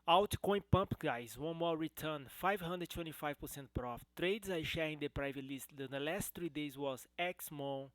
Altcoin pump, guys. One more return, 525% profit. Trades I share in the private list in the last 3 days was XMON,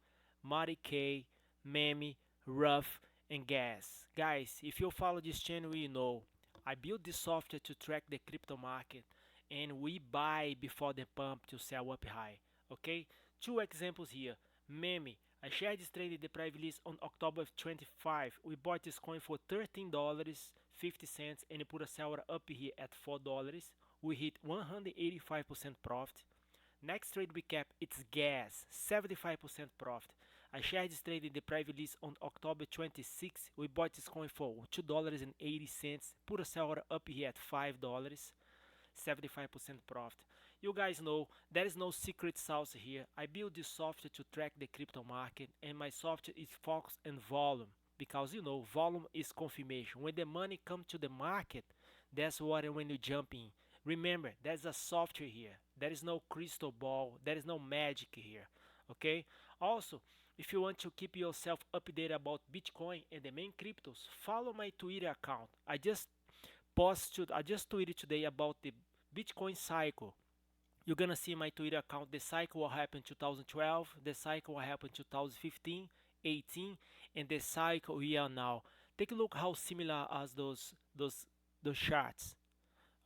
MAGIKAL.ai, Meme, RUFF, and Gas. Guys, if you follow this channel, you know I built this software to track the crypto market, and we buy before the pump to sell up high. Okay, two examples here. Meme. I shared this trade in the private list on October 25. We bought this coin for $13.50 and we put a seller up here at $4. We hit 185% profit. Next trade recap, it's gas, 75% profit. I shared this trade in the private list on October 26. We bought this coin for $2.80, put a seller up here at $5. 75% profit. You guys know there is no secret sauce here. I built this software to track the crypto market, and my software is focused on volume, because you know volume is confirmation. When the money comes to the market, that's what when you jump in. Remember, there's a software here. There is no crystal ball. There is no magic here. Okay. Also, if you want to keep yourself updated about Bitcoin and the main cryptos, follow my Twitter account. I just tweeted today about the Bitcoin cycle. You're gonna see my Twitter account. The cycle will happen 2012, the cycle will happen 2015, 18, and the cycle we are now. Take a look how similar as those charts.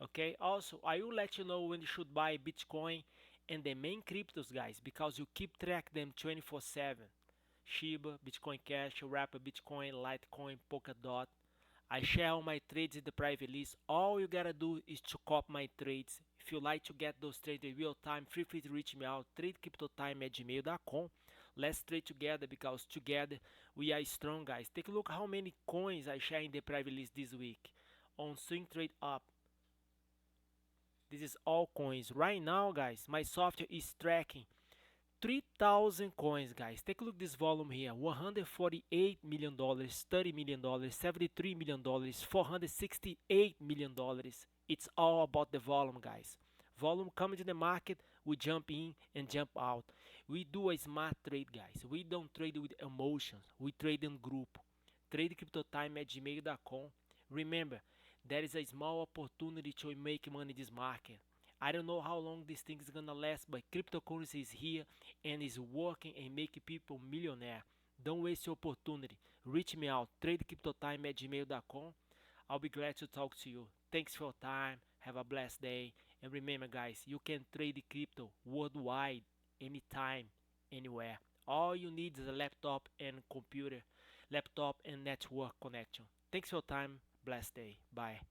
Okay. Also, I will let you know when you should buy Bitcoin and the main cryptos, guys, because you keep track them 24/7. Shiba, Bitcoin Cash, Rapper, Bitcoin, Litecoin, Polkadot. I share all my trades in the private list. All you gotta do is to copy my trades. If you like to get those trades in real time, feel free to reach me out. TradeCryptoTime@gmail.com. Let's trade together, because together we are strong, guys. Take a look how many coins I share in the private list this week. On Swing Trade Up, this is all coins. Right now, guys, my software is tracking 3,000 coins, guys. Take a look at this volume here. $148 million, $30 million, $73 million, $468 million. It's all about the volume, guys. Volume coming to the market, we jump in and jump out. We do a smart trade, guys. We don't trade with emotions. We trade in group. TradeCryptoTime@gmail.com. Remember, there is a small opportunity to make money in this market. I don't know how long this thing is gonna last, but cryptocurrency is here and is working and making people millionaire. Don't waste your opportunity. Reach me out, tradecryptotime@gmail.com. I'll be glad to talk to you. Thanks for your time. Have a blessed day. And remember, guys, you can trade crypto worldwide, anytime, anywhere. All you need is a laptop and computer, laptop and network connection. Thanks for your time. Blessed day. Bye.